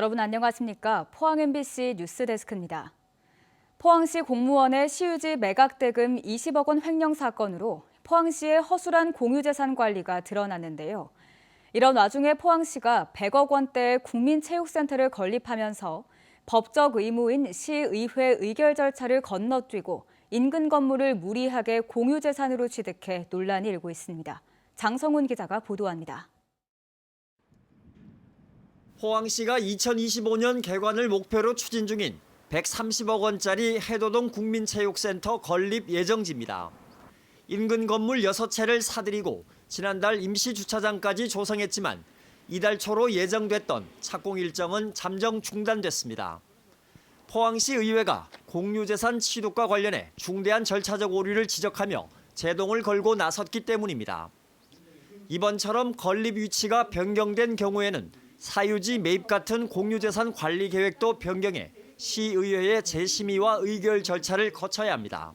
여러분 안녕하십니까? 포항 MBC 뉴스데스크입니다. 포항시 공무원의 시유지 매각 대금 20억 원 횡령 사건으로 포항시의 허술한 공유재산 관리가 드러났는데요. 이런 와중에 포항시가 100억 원대의 국민체육센터를 건립하면서 법적 의무인 시의회 의결 절차를 건너뛰고 인근 건물을 무리하게 공유재산으로 취득해 논란이 일고 있습니다. 장성훈 기자가 보도합니다. 포항시가 2025년 개관을 목표로 추진 중인 130억 원짜리 해도동 국민체육센터 건립 예정지입니다. 인근 건물 6채를 사들이고 지난달 임시주차장까지 조성했지만 이달 초로 예정됐던 착공 일정은 잠정 중단됐습니다. 포항시 의회가 공유재산 취득과 관련해 중대한 절차적 오류를 지적하며 제동을 걸고 나섰기 때문입니다. 이번처럼 건립 위치가 변경된 경우에는 사유지 매입 같은 공유재산 관리 계획도 변경해 시의회의 재심의와 의결 절차를 거쳐야 합니다.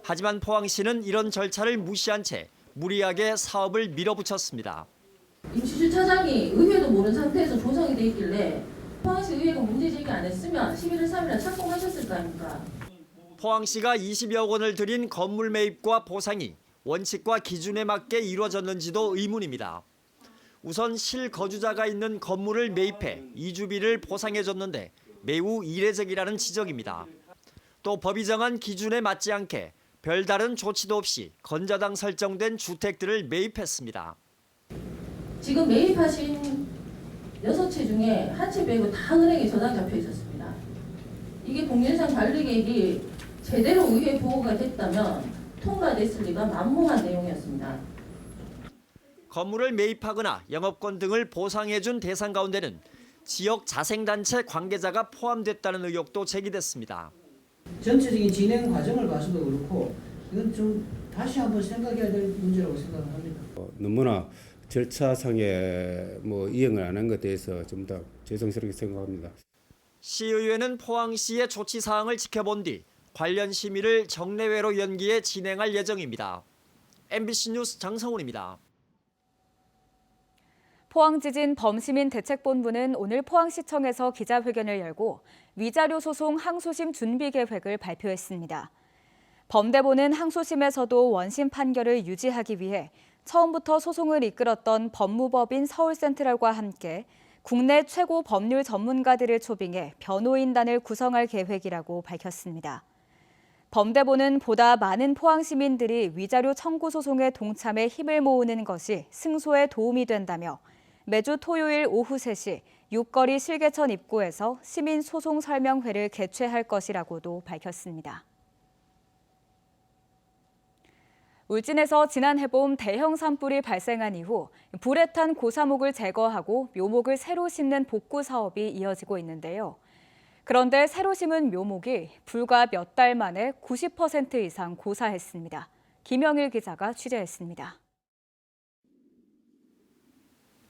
하지만 포항시는 이런 절차를 무시한 채 무리하게 사업을 밀어붙였습니다. 임시주차장이 의회도 모르는 상태에서 조성이 돼 있길래 포항시 의회가 문제제기 안 했으면 11월 3일에 착공하셨을 거 아닙니까? 포항시가 20여 원을 들인 건물 매입과 보상이 원칙과 기준에 맞게 이루어졌는지도 의문입니다. 우선 실거주자가 있는 건물을 매입해 이주비를 보상해줬는데 매우 이례적이라는 지적입니다. 또 법이 정한 기준에 맞지 않게 별다른 조치도 없이 건자당 설정된 주택들을 매입했습니다. 지금 매입하신 6채 중에 한 채 빼고 다 은행에 저당 잡혀 있었습니다. 이게 공유재산 관리 계획이 제대로 의회 보고가 됐다면 통과됐을 리가 만무한 내용이었습니다. 건물을 매입하거나 영업권 등을 보상해준 대상 가운데는 지역 자생단체 관계자가 포함됐다는 의혹도 제기됐습니다. 전체적인 진행 과정을 봐서도 그렇고 이건 좀 다시 한번 생각해야 될 문제라고 생각합니다. 너무나 절차상에 이행을 안 한 것에 대해서 좀 더 죄송스럽게 생각합니다. 시의회는 포항시의 조치 사항을 지켜본 뒤 관련 심의를 정례외로 연기해 진행할 예정입니다. MBC 뉴스 장성훈입니다. 포항지진 범시민대책본부는 오늘 포항시청에서 기자회견을 열고 위자료 소송 항소심 준비 계획을 발표했습니다. 범대본은 항소심에서도 원심 판결을 유지하기 위해 처음부터 소송을 이끌었던 법무법인 서울센트럴과 함께 국내 최고 법률 전문가들을 초빙해 변호인단을 구성할 계획이라고 밝혔습니다. 범대본은 보다 많은 포항 시민들이 위자료 청구 소송에 동참해 힘을 모으는 것이 승소에 도움이 된다며 매주 토요일 오후 3시 육거리 실개천 입구에서 시민 소송 설명회를 개최할 것이라고도 밝혔습니다. 울진에서 지난 해봄 대형 산불이 발생한 이후 불에 탄 고사목을 제거하고 묘목을 새로 심는 복구 사업이 이어지고 있는데요. 그런데 새로 심은 묘목이 불과 몇 달 만에 90% 이상 고사했습니다. 김영일 기자가 취재했습니다.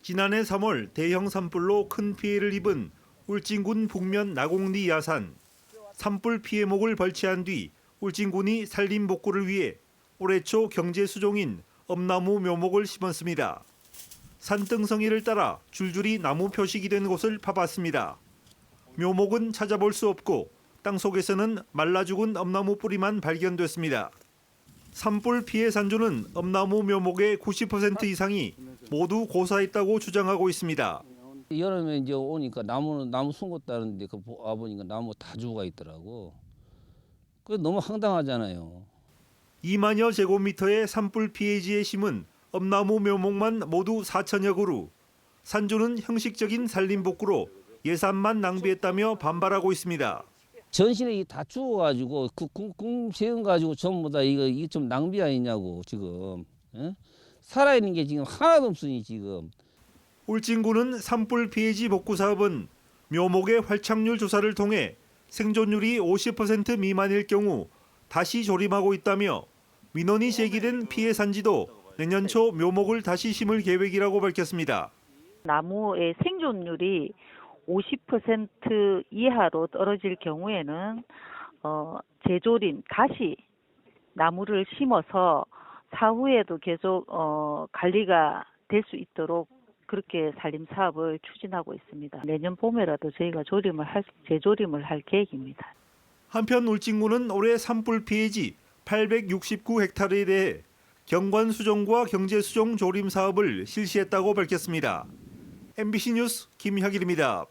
지난해 3월 대형 산불로 큰 피해를 입은 울진군 북면 나곡리 야산. 산불 피해목을 벌채한 뒤 울진군이 산림 복구를 위해 올해 초 경제 수종인 엄나무 묘목을 심었습니다. 산등성이를 따라 줄줄이 나무 표식이 된 곳을 파봤습니다. 묘목은 찾아볼 수 없고 땅속에서는 말라 죽은 엄나무 뿌리만 발견됐습니다. 산불 피해 산주는 엄나무 묘목의 90% 이상이 모두 고사했다고 주장하고 있습니다. 여름에 이제 오니까 나무 숨었다는데 와보니까 나무 다 죽어 있더라고. 그 너무 황당하잖아요. 2만여 제곱미터의 산불 피해지에 심은 엄나무 묘목만 모두 4천여 그루. 산주는 형식적인 산림 복구로 예산만 낭비했다며 반발하고 있습니다. 전신에 다 죽어가지고 궁 세운 가지고 전부 다 이게 좀 낭비 아니냐고 지금. 에? 살아있는 게 지금 하나도 없으니 지금. 울진군은 산불 피해지 복구 사업은 묘목의 활착률 조사를 통해 생존율이 50% 미만일 경우 다시 조림하고 있다며 민원이 제기된 피해 산지도 내년 초 묘목을 다시 심을 계획이라고 밝혔습니다. 나무의 생존율이 50% 이하로 떨어질 경우에는 재조림, 다시 나무를 심어서 사후에도 계속 관리가 될 수 있도록 그렇게 산림 사업을 추진하고 있습니다. 내년 봄에라도 저희가 재조림을 할 계획입니다. 한편 울진군은 올해 산불 피해지 869헥타르에 대해 경관 수종과 경제 수종 조림 사업을 실시했다고 밝혔습니다. MBC 뉴스 김혁일입니다.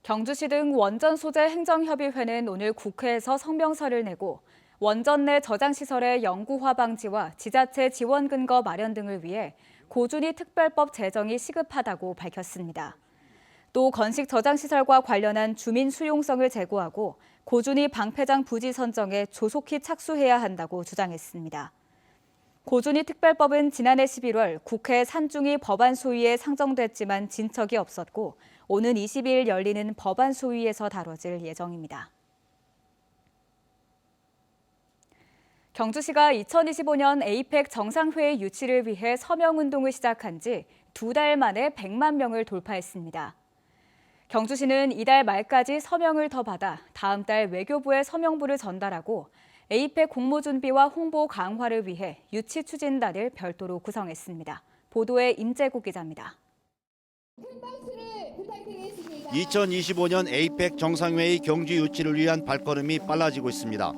경주시 등 원전 소재 행정협의회는 오늘 국회에서 성명서를 내고 원전 내 저장시설의 영구화 방지와 지자체 지원 근거 마련 등을 위해 고준위 특별법 제정이 시급하다고 밝혔습니다. 또 건식 저장시설과 관련한 주민 수용성을 제고하고 고준위 방패장 부지 선정에 조속히 착수해야 한다고 주장했습니다. 고준위 특별법은 지난해 11월 국회 산중위 법안 소위에 상정됐지만 진척이 없었고 오는 22일 열리는 법안 소위에서 다뤄질 예정입니다. 경주시가 2025년 에이펙 정상회의 유치를 위해 서명운동을 시작한 지 2달 만에 100만 명을 돌파했습니다. 경주시는 이달 말까지 서명을 더 받아 다음 달 외교부에 서명부를 전달하고 에이펙 공모 준비와 홍보 강화를 위해 유치 추진단을 별도로 구성했습니다. 보도에 임재국 기자입니다. 2025년 에이펙 정상회의 경주 유치를 위한 발걸음이 빨라지고 있습니다.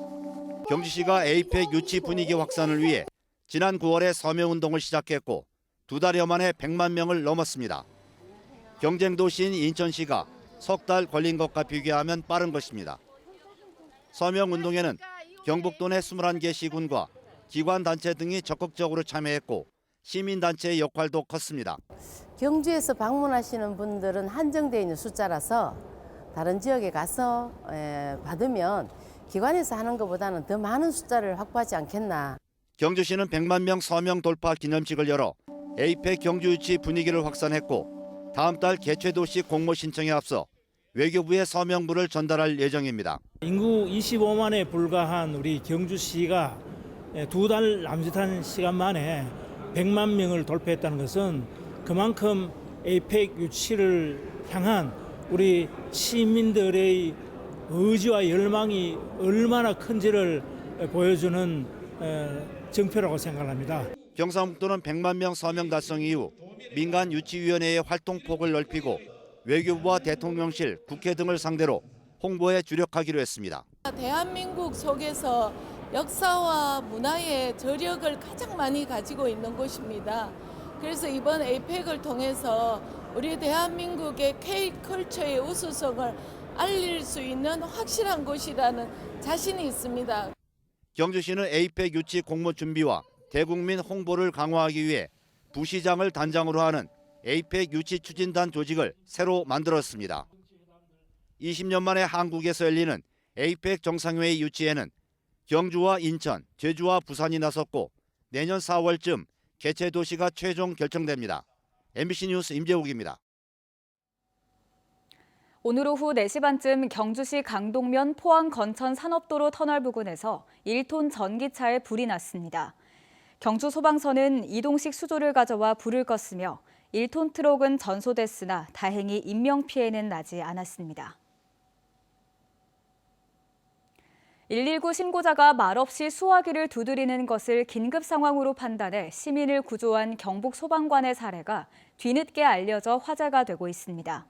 경주시가 에이펙 유치 분위기 확산을 위해 지난 9월에 서명운동을 시작했고 2달여 만에 100만 명을 넘었습니다. 경쟁도시인 인천시가 석 달 걸린 것과 비교하면 빠른 것입니다. 서명운동에는 경북도 내 21개 시군과 기관단체 등이 적극적으로 참여했고 시민단체의 역할도 컸습니다. 경주에서 방문하시는 분들은 한정되어 있는 숫자라서 다른 지역에 가서 받으면 기관에서 하는 것보다는 더 많은 숫자를 확보하지 않겠나. 경주시는 100만 명 서명 돌파 기념식을 열어 에이펙 경주 유치 분위기를 확산했고 다음 달 개최도시 공모 신청에 앞서 외교부에 서명부를 전달할 예정입니다. 인구 25만에 불과한 우리 경주시가 2달 남짓한 시간 만에 100만 명을 돌파했다는 것은 그만큼 에이펙 유치를 향한 우리 시민들의 의지와 열망이 얼마나 큰지를 보여주는 증표라고 생각합니다. 경상북도는 100만 명 서명 달성 이후 민간 유치위원회의 활동폭을 넓히고 외교부와 대통령실, 국회 등을 상대로 홍보에 주력하기로 했습니다. 대한민국 속에서 역사와 문화의 저력을 가장 많이 가지고 있는 곳입니다. 그래서 이번 에이펙을 통해서 우리 대한민국의 K컬처의 우수성을 알릴 수 있는 확실한 곳이라는 자신이 있습니다. 경주시는 에이펙 유치 공모 준비와 대국민 홍보를 강화하기 위해 부시장을 단장으로 하는 에이펙 유치 추진단 조직을 새로 만들었습니다. 20년 만에 한국에서 열리는 에이펙 정상회의 유치에는 경주와 인천, 제주와 부산이 나섰고 내년 4월쯤 개최 도시가 최종 결정됩니다. MBC 뉴스 임재욱입니다. 오늘 오후 4시 반쯤 경주시 강동면 포항 건천 산업도로 터널 부근에서 1톤 전기차에 불이 났습니다. 경주 소방서는 이동식 수조를 가져와 불을 껐으며 1톤 트럭은 전소됐으나 다행히 인명피해는 나지 않았습니다. 119 신고자가 말없이 수화기를 두드리는 것을 긴급 상황으로 판단해 시민을 구조한 경북 소방관의 사례가 뒤늦게 알려져 화제가 되고 있습니다.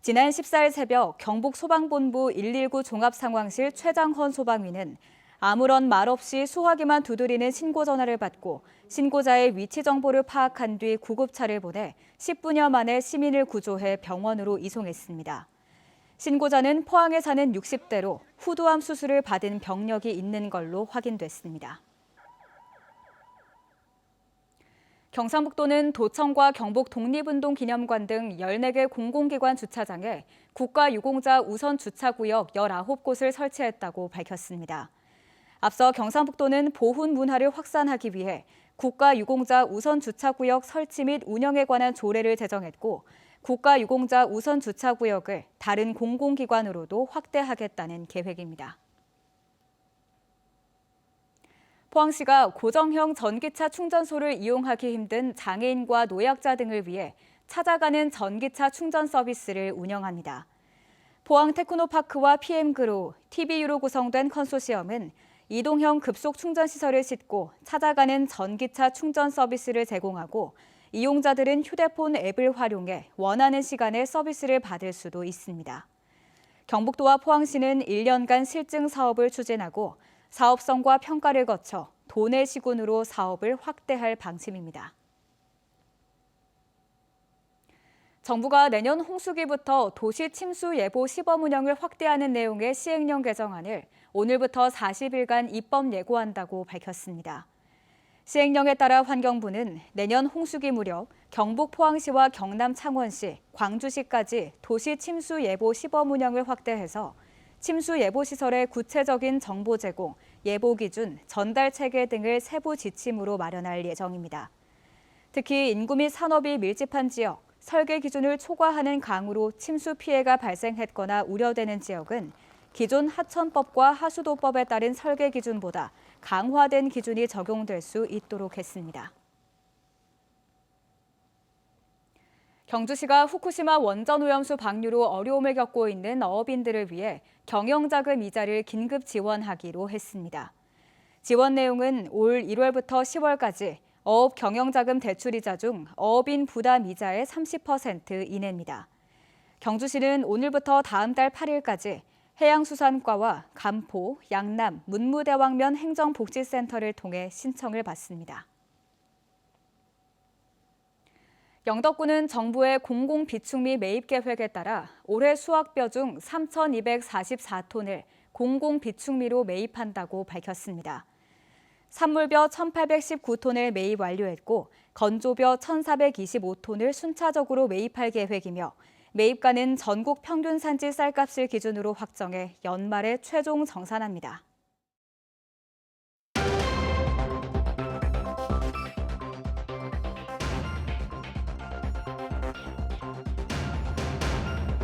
지난 14일 새벽 경북 소방본부 119 종합상황실 최장헌 소방위는 아무런 말 없이 수화기만 두드리는 신고 전화를 받고 신고자의 위치 정보를 파악한 뒤 구급차를 보내 10분여 만에 시민을 구조해 병원으로 이송했습니다. 신고자는 포항에 사는 60대로 후두암 수술을 받은 병력이 있는 걸로 확인됐습니다. 경상북도는 도청과 경북 독립운동기념관 등 14개 공공기관 주차장에 국가유공자 우선 주차구역 19곳을 설치했다고 밝혔습니다. 앞서 경상북도는 보훈 문화를 확산하기 위해 국가유공자 우선 주차구역 설치 및 운영에 관한 조례를 제정했고 국가유공자 우선 주차구역을 다른 공공기관으로도 확대하겠다는 계획입니다. 포항시가 고정형 전기차 충전소를 이용하기 힘든 장애인과 노약자 등을 위해 찾아가는 전기차 충전 서비스를 운영합니다. 포항 테크노파크와 PM그로, TVU로 구성된 컨소시엄은 이동형 급속 충전 시설을 싣고 찾아가는 전기차 충전 서비스를 제공하고 이용자들은 휴대폰 앱을 활용해 원하는 시간에 서비스를 받을 수도 있습니다. 경북도와 포항시는 1년간 실증 사업을 추진하고 사업성과 평가를 거쳐 도내 시군으로 사업을 확대할 방침입니다. 정부가 내년 홍수기부터 도시 침수 예보 시범 운영을 확대하는 내용의 시행령 개정안을 오늘부터 40일간 입법 예고한다고 밝혔습니다. 시행령에 따라 환경부는 내년 홍수기 무렵 경북 포항시와 경남 창원시, 광주시까지 도시 침수 예보 시범 운영을 확대해서 침수 예보 시설의 구체적인 정보 제공, 예보 기준, 전달 체계 등을 세부 지침으로 마련할 예정입니다. 특히 인구 및 산업이 밀집한 지역, 설계 기준을 초과하는 강우로 침수 피해가 발생했거나 우려되는 지역은 기존 하천법과 하수도법에 따른 설계 기준보다 강화된 기준이 적용될 수 있도록 했습니다. 경주시가 후쿠시마 원전오염수 방류로 어려움을 겪고 있는 어업인들을 위해 경영자금 이자를 긴급 지원하기로 했습니다. 지원 내용은 올 1월부터 10월까지 어업 경영자금 대출이자 중 어업인 부담 이자의 30% 이내입니다. 경주시는 오늘부터 다음 달 8일까지 해양수산과와 간포, 양남, 문무대왕면 행정복지센터를 통해 신청을 받습니다. 영덕군은 정부의 공공비축미 매입 계획에 따라 올해 수확뼈 중 3,244톤을 공공비축미로 매입한다고 밝혔습니다. 산물벼 1,819톤을 매입 완료했고 건조벼 1,425톤을 순차적으로 매입할 계획이며 매입가는 전국 평균 산지 쌀값을 기준으로 확정해 연말에 최종 정산합니다.